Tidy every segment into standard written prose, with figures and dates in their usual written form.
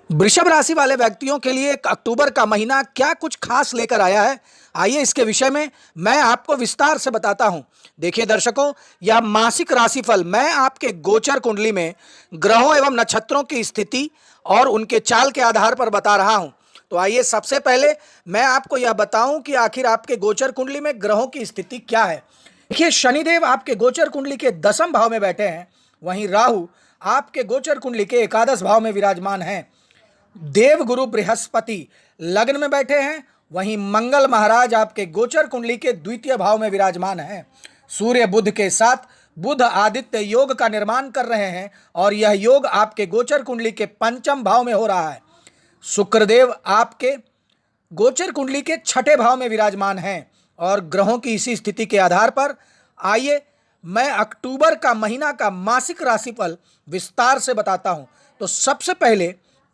वृषभ राशि वाले व्यक्तियों के लिए अक्टूबर का महीना क्या कुछ खास लेकर आया है। आइए इसके विषय में मैं आपको विस्तार से बताता हूं। देखिए दर्शकों, यह मासिक राशिफल मैं आपके गोचर कुंडली में ग्रहों एवं नक्षत्रों की स्थिति और उनके चाल के आधार पर बता रहा हूं। तो आइए सबसे पहले मैं आपको यह बताऊं कि आखिर आपके गोचर कुंडली में ग्रहों की स्थिति क्या है। देखिए, शनिदेव आपके गोचर कुंडली के 10वें भाव में बैठे हैं। वहीं राहु आपके गोचर कुंडली के एकादश भाव में विराजमान हैं। देव गुरु बृहस्पति लग्न में बैठे हैं। वहीं मंगल महाराज आपके गोचर कुंडली के द्वितीय भाव में विराजमान हैं। सूर्य बुध के साथ बुध आदित्य योग का निर्माण कर रहे हैं और यह योग आपके गोचर कुंडली के 5वें भाव में हो रहा है। शुक्रदेव आपके गोचर कुंडली के 6ठे भाव में विराजमान हैं और ग्रहों की इसी स्थिति के आधार पर आइए मैं अक्टूबर का महीना का मासिक राशिफल विस्तार से बताता हूं। तो सबसे पहले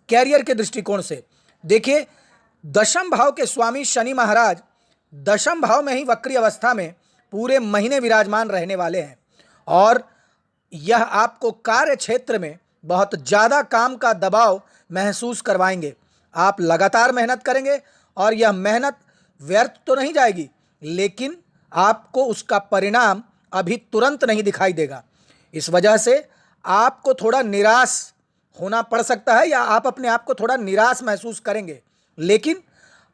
कैरियर के दृष्टिकोण से देखिए, 10वें भाव के स्वामी शनि महाराज 10वें भाव में ही वक्री अवस्था में पूरे महीने विराजमान रहने वाले हैं और यह आपको कार्य क्षेत्र में बहुत ज़्यादा काम का दबाव महसूस करवाएंगे। आप लगातार मेहनत करेंगे और यह मेहनत व्यर्थ तो नहीं जाएगी, लेकिन आपको उसका परिणाम अभी तुरंत नहीं दिखाई देगा। इस वजह से आपको थोड़ा निराश होना पड़ सकता है या आप अपने आप को थोड़ा निराश महसूस करेंगे, लेकिन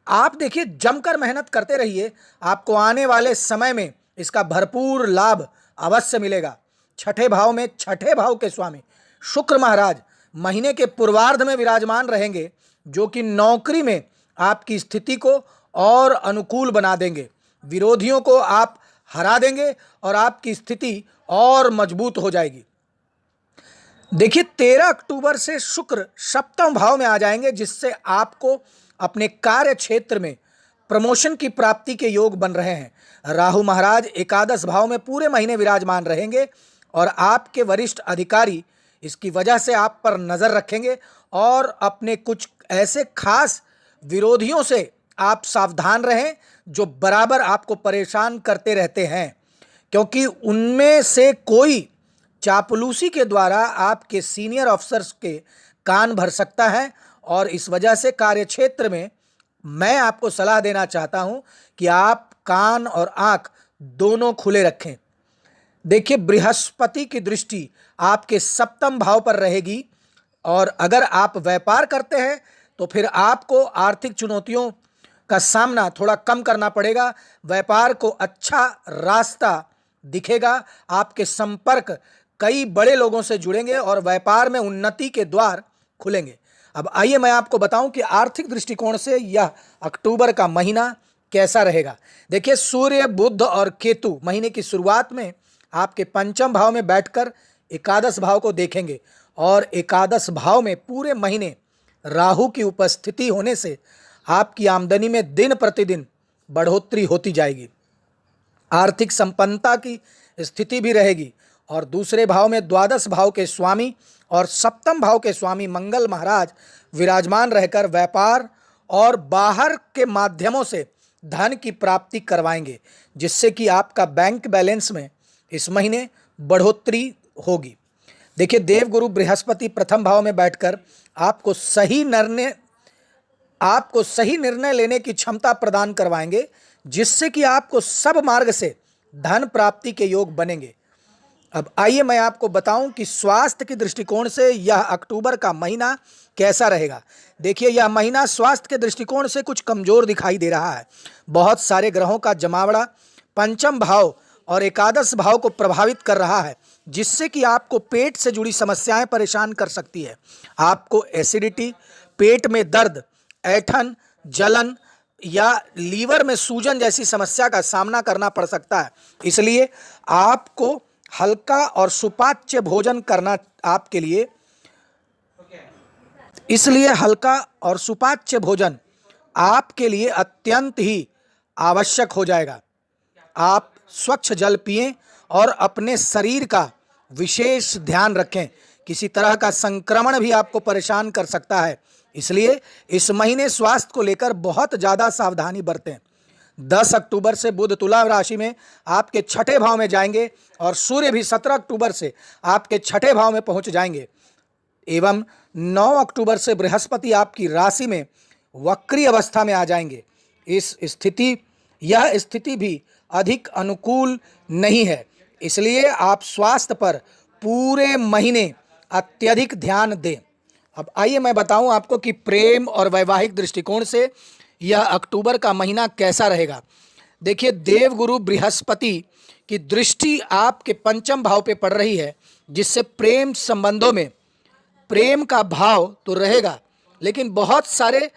आप देखिए जमकर मेहनत करते रहिए। आपको आने वाले समय में इसका भरपूर लाभ अवश्य मिलेगा। 6ठे भाव में 6ठे भाव के स्वामी शुक्र महाराज महीने के पूर्वार्ध में विराजमान रहेंगे, जो कि नौकरी में आपकी स्थिति को और अनुकूल बना देंगे। विरोधियों को आप हरा देंगे और आपकी स्थिति और मजबूत हो जाएगी। देखिए, 13 अक्टूबर से शुक्र 7वें भाव में आ जाएंगे, जिससे आपको अपने कार्य क्षेत्र में प्रमोशन की प्राप्ति के योग बन रहे हैं। राहु महाराज एकादश भाव में पूरे महीने विराजमान रहेंगे और आपके वरिष्ठ अधिकारी इसकी वजह से आप पर नज़र रखेंगे और अपने कुछ ऐसे खास विरोधियों से आप सावधान रहें जो बराबर आपको परेशान करते रहते हैं, क्योंकि उनमें से कोई चापलूसी के द्वारा आपके सीनियर ऑफिसर्स के कान भर सकता है और इस वजह से कार्यक्षेत्र में मैं आपको सलाह देना चाहता हूं कि आप कान और आंख दोनों खुले रखें। देखिए, बृहस्पति की दृष्टि आपके 7वें भाव पर रहेगी और अगर आप व्यापार करते हैं तो फिर आपको आर्थिक चुनौतियों का सामना थोड़ा कम करना पड़ेगा। व्यापार को अच्छा रास्ता दिखेगा। आपके संपर्क कई बड़े लोगों से जुड़ेंगे और व्यापार में उन्नति के द्वार खुलेंगे। अब आइए मैं आपको बताऊं कि आर्थिक दृष्टिकोण से यह अक्टूबर का महीना कैसा रहेगा। देखिए, सूर्य बुध और केतु महीने की शुरुआत में आपके 5वें भाव में बैठकर एकादश भाव को देखेंगे और एकादश भाव में पूरे महीने राहु की उपस्थिति होने से आपकी आमदनी में दिन प्रतिदिन बढ़ोतरी होती जाएगी। आर्थिक संपन्नता की स्थिति भी रहेगी और दूसरे भाव में द्वादश भाव के स्वामी और 7वें भाव के स्वामी मंगल महाराज विराजमान रहकर व्यापार और बाहर के माध्यमों से धन की प्राप्ति करवाएंगे, जिससे कि आपका बैंक बैलेंस में इस महीने बढ़ोतरी होगी। देखिए, देवगुरु बृहस्पति प्रथम भाव में बैठकर आपको सही निर्णय लेने की क्षमता प्रदान करवाएंगे, जिससे कि आपको सब मार्ग से धन प्राप्ति के योग बनेंगे। अब आइए मैं आपको बताऊं कि स्वास्थ्य की दृष्टिकोण से यह अक्टूबर का महीना कैसा रहेगा। देखिए, यह महीना स्वास्थ्य के दृष्टिकोण से कुछ कमज़ोर दिखाई दे रहा है। बहुत सारे ग्रहों का जमावड़ा 5वें भाव और एकादश भाव को प्रभावित कर रहा है, जिससे कि आपको पेट से जुड़ी समस्याएं परेशान कर सकती है। आपको एसिडिटी, पेट में दर्द, ऐंठन, जलन या लीवर में सूजन जैसी समस्या का सामना करना पड़ सकता है। इसलिए आपको हल्का और सुपाच्य भोजन करना आपके लिए हल्का और सुपाच्य भोजन आपके लिए अत्यंत ही आवश्यक हो जाएगा। आप स्वच्छ जल पिएं और अपने शरीर का विशेष ध्यान रखें। किसी तरह का संक्रमण भी आपको परेशान कर सकता है, इसलिए इस महीने स्वास्थ्य को लेकर बहुत ज़्यादा सावधानी बरतें। 10 अक्टूबर से बुध तुला राशि में आपके 6ठे भाव में जाएंगे और सूर्य भी 17 अक्टूबर से आपके 6ठे भाव में पहुंच जाएंगे। एवं 9 अक्टूबर से बृहस्पति आपकी राशि में वक्री अवस्था में आ जाएंगे। यह स्थिति भी अधिक अनुकूल नहीं है, इसलिए आप स्वास्थ्य पर पूरे महीने अत्यधिक ध्यान दें। अब आइए मैं बताऊं आपको कि प्रेम और वैवाहिक दृष्टिकोण से यह अक्टूबर का महीना कैसा रहेगा। देखिए, देवगुरु बृहस्पति की दृष्टि आपके पंचम भाव पे पड़ रही है, जिससे प्रेम संबंधों में प्रेम का भाव तो रहेगा, लेकिन बहुत सारे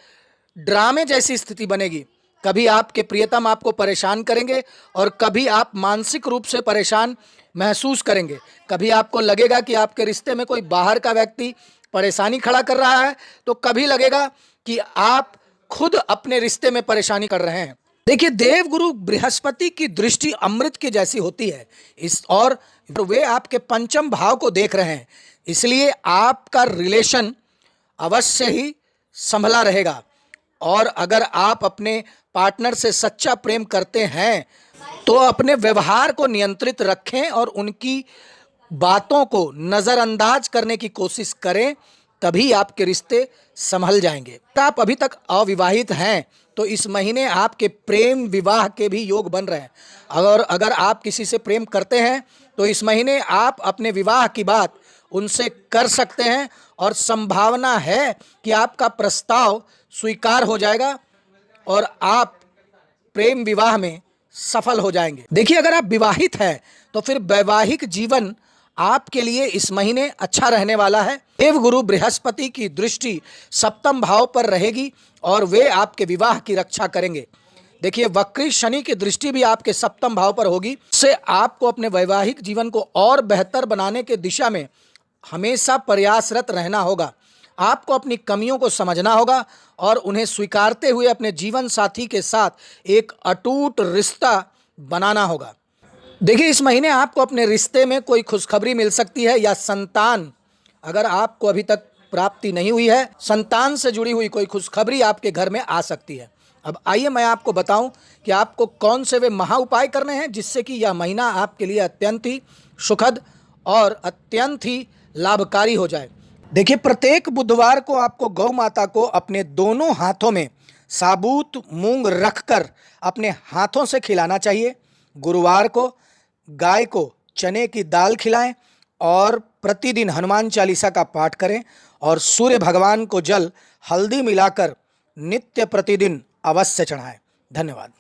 ड्रामे जैसी स्थिति बनेगी। कभी आपके प्रियतम आपको परेशान करेंगे और कभी आप मानसिक रूप से परेशान महसूस करेंगे। कभी आपको लगेगा कि आपके रिश्ते में कोई बाहर का व्यक्ति परेशानी खड़ा कर रहा है, तो कभी लगेगा कि आप खुद अपने रिश्ते में परेशानी कर रहे हैं। देखिए, देवगुरु बृहस्पति की दृष्टि अमृत की जैसी होती है और वे आपके पंचम भाव को देख रहे हैं, इसलिए आपका रिलेशन अवश्य ही संभला रहेगा। और अगर आप अपने पार्टनर से सच्चा प्रेम करते हैं तो अपने व्यवहार को नियंत्रित रखें और उनकी बातों को नज़रअंदाज करने की कोशिश करें, तभी आपके रिश्ते संभल जाएंगे। अगर आप अभी तक अविवाहित हैं तो इस महीने आपके प्रेम विवाह के भी योग बन रहे हैं। अगर आप किसी से प्रेम करते हैं तो इस महीने आप अपने विवाह की बात उनसे कर सकते हैं और संभावना है कि आपका प्रस्ताव स्वीकार हो जाएगा और आप प्रेम विवाह में सफल हो जाएंगे। देखिए, अगर आप विवाहित हैं तो फिर वैवाहिक जीवन आपके लिए इस महीने अच्छा रहने वाला है। देवगुरु बृहस्पति की दृष्टि सप्तम भाव पर रहेगी और वे आपके विवाह की रक्षा करेंगे। देखिए, वक्री शनि की दृष्टि भी आपके सप्तम भाव पर होगी, इससे आपको अपने वैवाहिक जीवन को और बेहतर बनाने के दिशा में हमेशा प्रयासरत रहना होगा। आपको अपनी कमियों को समझना होगा और उन्हें स्वीकारते हुए अपने जीवन साथी के साथ एक अटूट रिश्ता बनाना होगा। देखिए, इस महीने आपको अपने रिश्ते में कोई खुशखबरी मिल सकती है या संतान, अगर आपको अभी तक प्राप्ति नहीं हुई है, संतान से जुड़ी हुई कोई खुशखबरी आपके घर में आ सकती है। अब आइए मैं आपको बताऊं कि आपको कौन से वे महा उपाय करने हैं जिससे कि यह महीना आपके लिए अत्यंत ही सुखद और अत्यंत ही लाभकारी हो जाए। देखिए, प्रत्येक बुधवार को आपको गौ माता को अपने दोनों हाथों में साबुत मूंग रखकर अपने हाथों से खिलाना चाहिए। गुरुवार को गाय को चने की दाल खिलाएं और प्रतिदिन हनुमान चालीसा का पाठ करें और सूर्य भगवान को जल हल्दी मिलाकर नित्य प्रतिदिन अवश्य चढ़ाएं। धन्यवाद।